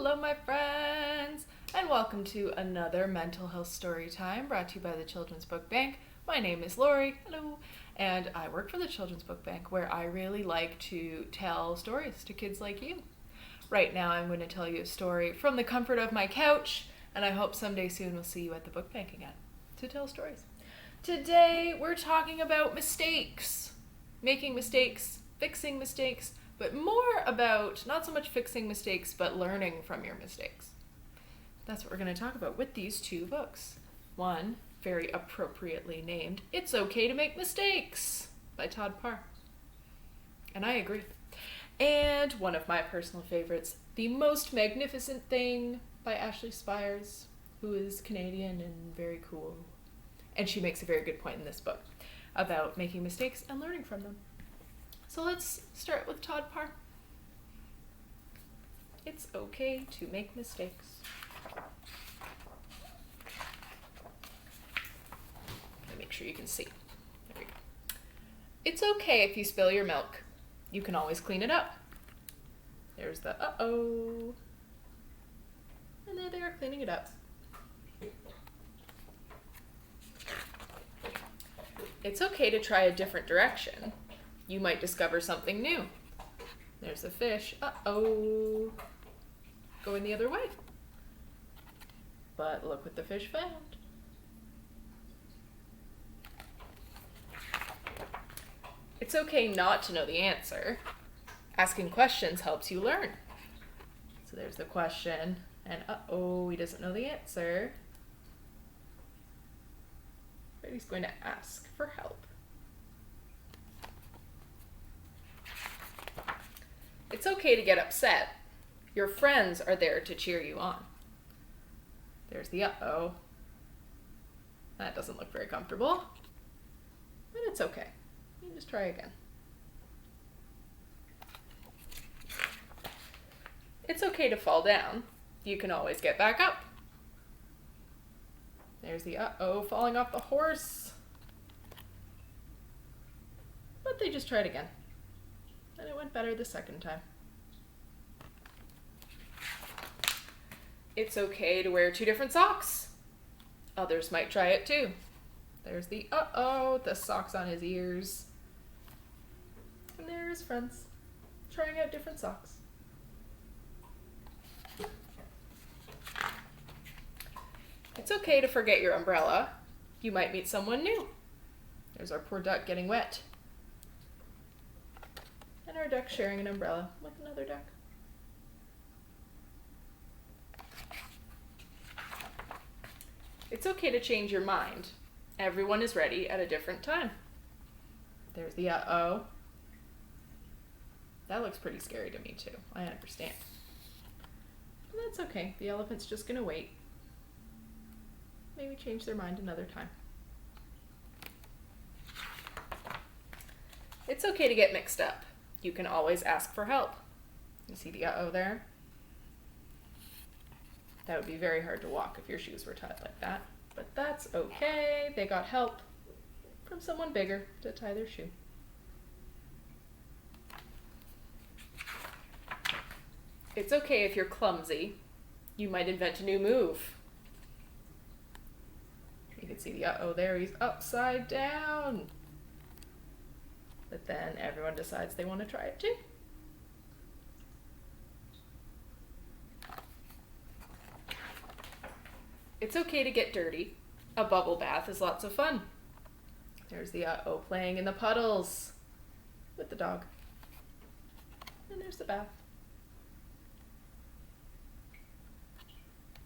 Hello, my friends, and welcome to another mental health story time brought to you by the Children's Book Bank. My name is Lori, hello, and I work for the Children's Book Bank, where I really like to tell stories to kids like you. Right now, I'm going to tell you a story from the comfort of my couch, and I hope someday soon we'll see you at the book bank again to tell stories. Today, we're talking about mistakes, making mistakes, fixing mistakes, but more about not so much fixing mistakes, but learning from your mistakes. That's what we're going to talk about with these two books. One, very appropriately named, It's Okay to Make Mistakes by Todd Parr. And I agree. And one of my personal favorites, The Most Magnificent Thing by Spires, who is Canadian and very cool. And she makes a very good point in this book about making mistakes and learning from them. So let's start with Todd Parr. It's okay to make mistakes. Make sure you can see. There we go. It's okay if you spill your milk. You can always clean it up. There's the uh-oh. And there they are cleaning it up. It's okay to try a different direction. You might discover something new. There's a fish. Uh-oh. Going the other way. But look what the fish found. It's okay not to know the answer. Asking questions helps you learn. So there's the question, and uh-oh, he doesn't know the answer. But he's going to ask for help. It's okay to get upset. Your friends are there to cheer you on. There's the uh-oh. That doesn't look very comfortable. But it's okay. You just try again. It's okay to fall down. You can always get back up. There's the uh-oh, falling off the horse. But they just tried again. And it went better the second time. It's okay to wear two different socks. Others might try it too. There's the uh-oh, the socks on his ears. And there are his friends, trying out different socks. It's okay to forget your umbrella. You might meet someone new. There's our poor duck getting wet. And our duck sharing an umbrella with another duck. It's okay to change your mind. Everyone is ready at a different time. There's the uh-oh. That looks pretty scary to me too. I understand. But that's okay. The elephant's just gonna wait. Maybe change their mind another time. It's okay to get mixed up. You can always ask for help. You see the uh-oh there? That would be very hard to walk if your shoes were tied like that. But that's okay. They got help from someone bigger to tie their shoe. It's okay if you're clumsy. You might invent a new move. You can see the uh-oh there. He's upside down. But then everyone decides they want to try it too. It's okay to get dirty. A bubble bath is lots of fun. There's the uh-oh playing in the puddles with the dog. And there's the bath.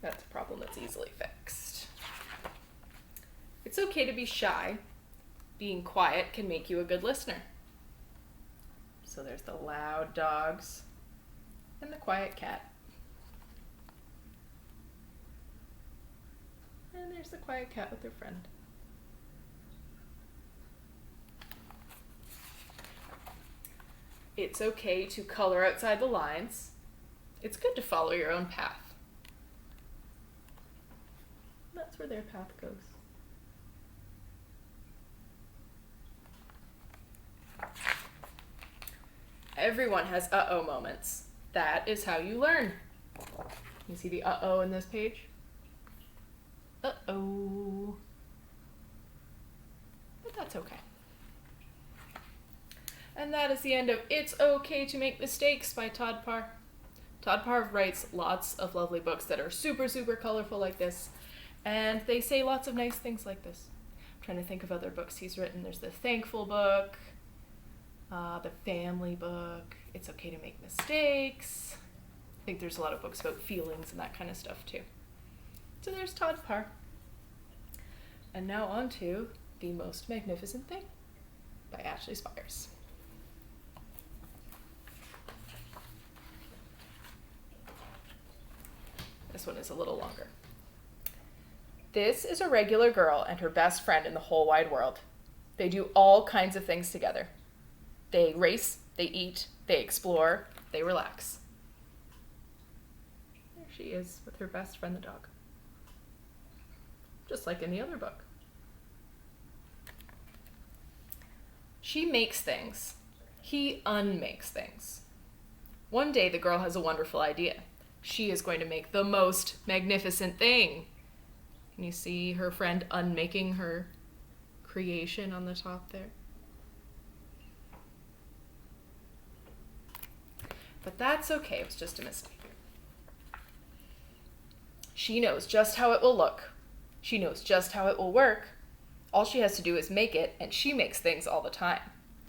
That's a problem that's easily fixed. It's okay to be shy. Being quiet can make you a good listener. So there's the loud dogs and the quiet cat. And there's the quiet cat with her friend. It's okay to color outside the lines. It's good to follow your own path. That's where their path goes. Everyone has uh-oh moments. That is how you learn. You see the uh-oh in this page? Uh-oh. But that's okay. And that is the end of It's Okay to Make Mistakes by Todd Parr. Todd Parr writes lots of lovely books that are super, super colorful like this. And they say lots of nice things like this. I'm trying to think of other books he's written. There's the Thankful book, the Family book, It's Okay to Make Mistakes. I think there's a lot of books about feelings and that kind of stuff too. So there's Todd Parr. And now on to The Most Magnificent Thing by Ashley Spires. This one is a little longer. This is a regular girl and her best friend in the whole wide world. They do all kinds of things together. They race, they eat, they explore, they relax. There she is with her best friend, the dog. Just like in the other book. She makes things. He unmakes things. One day the girl has a wonderful idea. She is going to make the most magnificent thing. Can you see her friend unmaking her creation on the top there? But that's okay, it was just a mistake. She knows just how it will look. She knows just how it will work. All she has to do is make it, and she makes things all the time.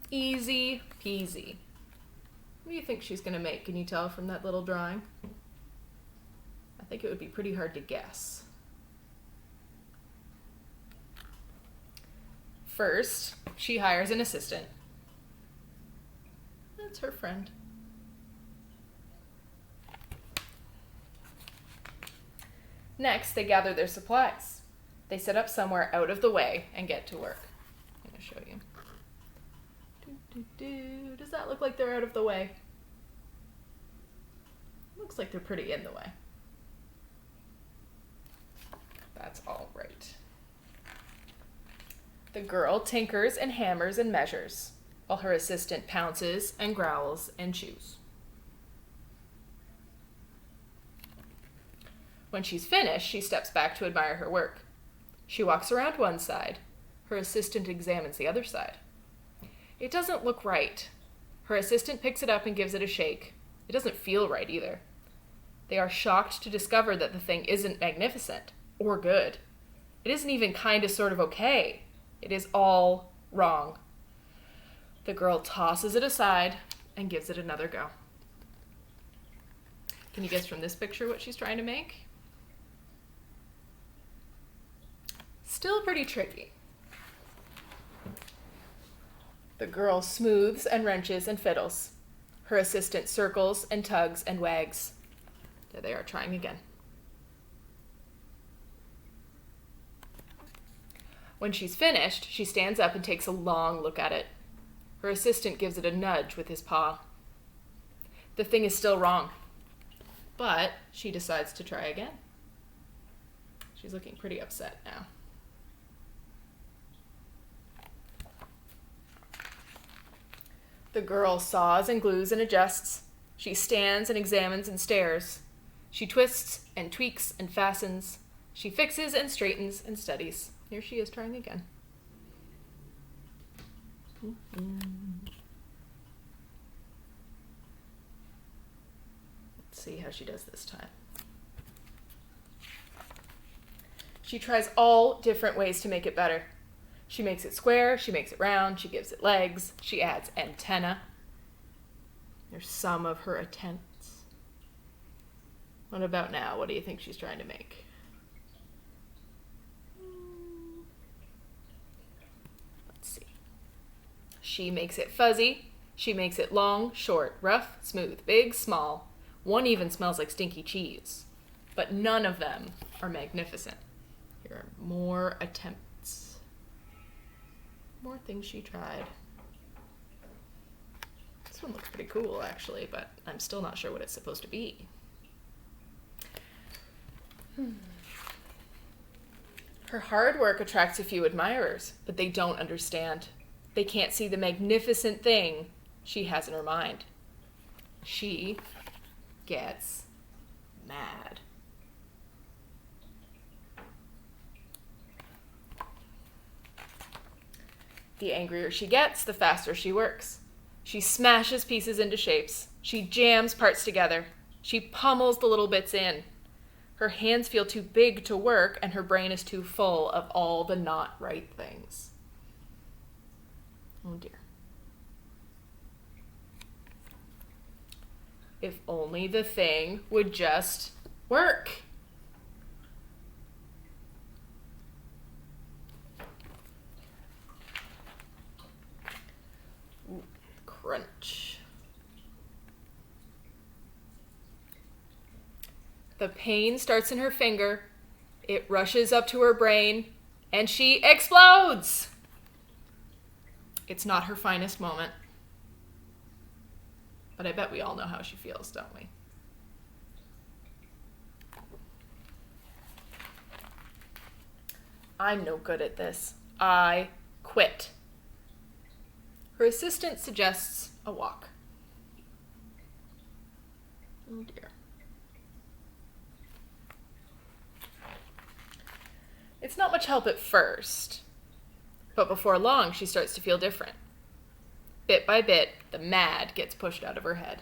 Easy peasy. What do you think she's going to make? Can you tell from that little drawing? I think it would be pretty hard to guess. First, she hires an assistant. That's her friend. Next, they gather their supplies. They set up somewhere out of the way and get to work. I'm going to show you. Does that look like they're out of the way? Looks like they're pretty in the way. That's all right. The girl tinkers and hammers and measures, while her assistant pounces and growls and chews. When she's finished, she steps back to admire her work. She walks around one side. Her assistant examines the other side. It doesn't look right. Her assistant picks it up and gives it a shake. It doesn't feel right either. They are shocked to discover that the thing isn't magnificent or good. It isn't even kind of sort of okay. It is all wrong. The girl tosses it aside and gives it another go. Can you guess from this picture what she's trying to make? Still pretty tricky. The girl smooths and wrenches and fiddles. Her assistant circles and tugs and wags. There they are trying again. When she's finished, she stands up and takes a long look at it. Her assistant gives it a nudge with his paw. The thing is still wrong, but she decides to try again. She's looking pretty upset now. The girl saws and glues and adjusts. She stands and examines and stares. She twists and tweaks and fastens. She fixes and straightens and studies. Here she is trying again. Let's see how she does this time. She tries all different ways to make it better. She makes it square, she makes it round, she gives it legs, she adds antenna. There's some of her attempts. What about now? What do you think she's trying to make? Let's see. She makes it fuzzy. She makes it long, short, rough, smooth, big, small. One even smells like stinky cheese. But none of them are magnificent. Here are more attempts. More things she tried. This one looks pretty cool, actually, but I'm still not sure what it's supposed to be. Her hard work attracts a few admirers, but they don't understand. They can't see the magnificent thing she has in her mind. She gets mad. The angrier she gets, the faster she works. She smashes pieces into shapes. She jams parts together. She pummels the little bits in. Her hands feel too big to work, and her brain is too full of all the not right things. Oh dear. If only the thing would just work. Ooh, crunch. The pain starts in her finger. It rushes up to her brain, and she explodes. It's not her finest moment. But I bet we all know how she feels, don't we? I'm no good at this. I quit. Her assistant suggests a walk. Oh dear. It's not much help at first, but before long she starts to feel different. Bit by bit, the mad gets pushed out of her head.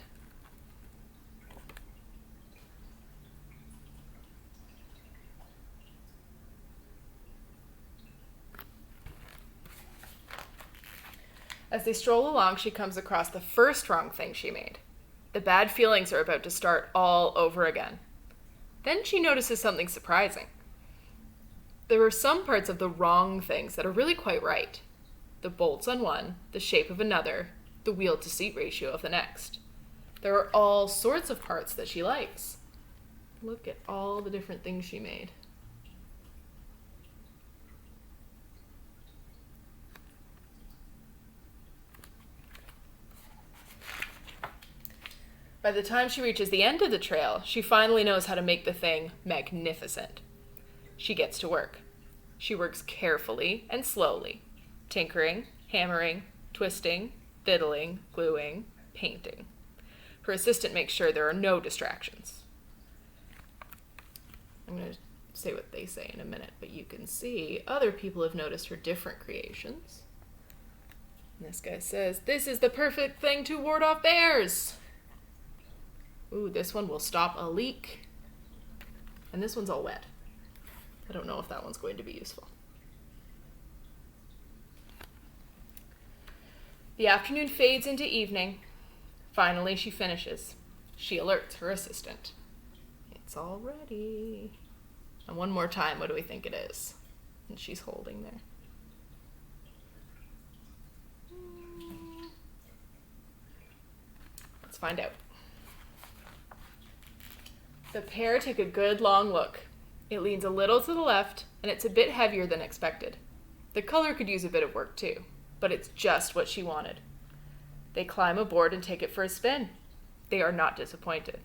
As they stroll along, she comes across the first wrong thing she made. The bad feelings are about to start all over again. Then she notices something surprising. There are some parts of the wrong things that are really quite right. The bolts on one, the shape of another, the wheel-to-seat ratio of the next. There are all sorts of parts that she likes. Look at all the different things she made. By the time she reaches the end of the trail, she finally knows how to make the thing magnificent. She gets to work. She works carefully and slowly, tinkering, hammering, twisting, fiddling, gluing, painting. Her assistant makes sure there are no distractions. I'm going to say what they say in a minute, but you can see other people have noticed her different creations. And this guy says, "This is the perfect thing to ward off bears." Ooh, this one will stop a leak. And this one's all wet. I don't know if that one's going to be useful. The afternoon fades into evening. Finally, she finishes. She alerts her assistant. It's all ready. And one more time, what do we think it is? And she's holding there. Let's find out. The pair take a good long look. It leans a little to the left, and it's a bit heavier than expected. The color could use a bit of work too, but it's just what she wanted. They climb aboard and take it for a spin. They are not disappointed.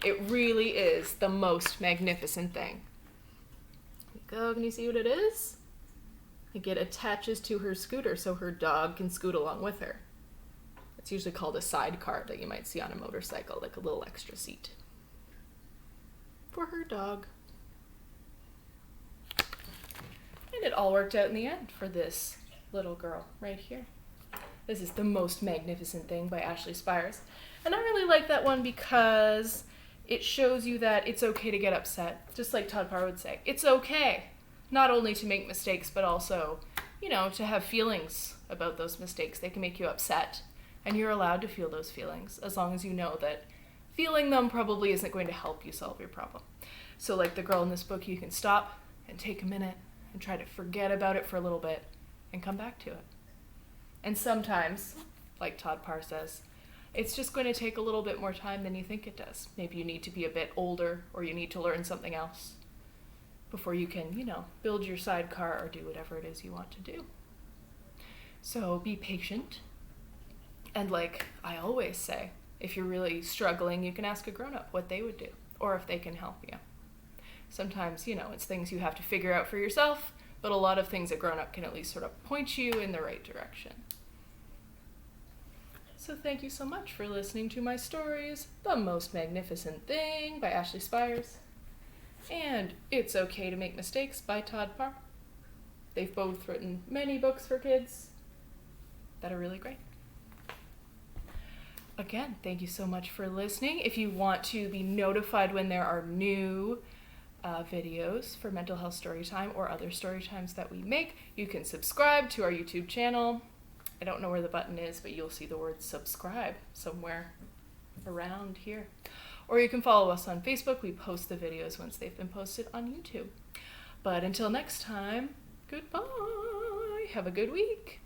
It really is the most magnificent thing. Here you go, can you see what it is? Like it attaches to her scooter so her dog can scoot along with her. It's usually called a sidecar that you might see on a motorcycle, like a little extra seat. For her dog. And it all worked out in the end for this little girl right here. This is The Most Magnificent Thing by Ashley Spires. And I really like that one because it shows you that it's okay to get upset, just like Todd Parr would say. It's okay not only to make mistakes, but also, to have feelings about those mistakes. They can make you upset, and you're allowed to feel those feelings as long as you know that feeling them probably isn't going to help you solve your problem. So like the girl in this book, you can stop and take a minute and try to forget about it for a little bit and come back to it. And sometimes, like Todd Parr says, it's just going to take a little bit more time than you think it does. Maybe you need to be a bit older, or you need to learn something else before you can, build your sidecar or do whatever it is you want to do. So be patient. And like I always say, if you're really struggling, you can ask a grown-up what they would do, or if they can help you. Sometimes, it's things you have to figure out for yourself, but a lot of things a grown-up can at least sort of point you in the right direction. So thank you so much for listening to my stories, The Most Magnificent Thing by Ashley Spires, and It's Okay to Make Mistakes by Todd Parr. They've both written many books for kids, that are really great. Again, thank you so much for listening. If you want to be notified when there are new videos for Mental Health Storytime or other story times that we make, you can subscribe to our YouTube channel. I don't know where the button is, but you'll see the word subscribe somewhere around here. Or you can follow us on Facebook. We post the videos once they've been posted on YouTube. But until next time, goodbye. Have a good week.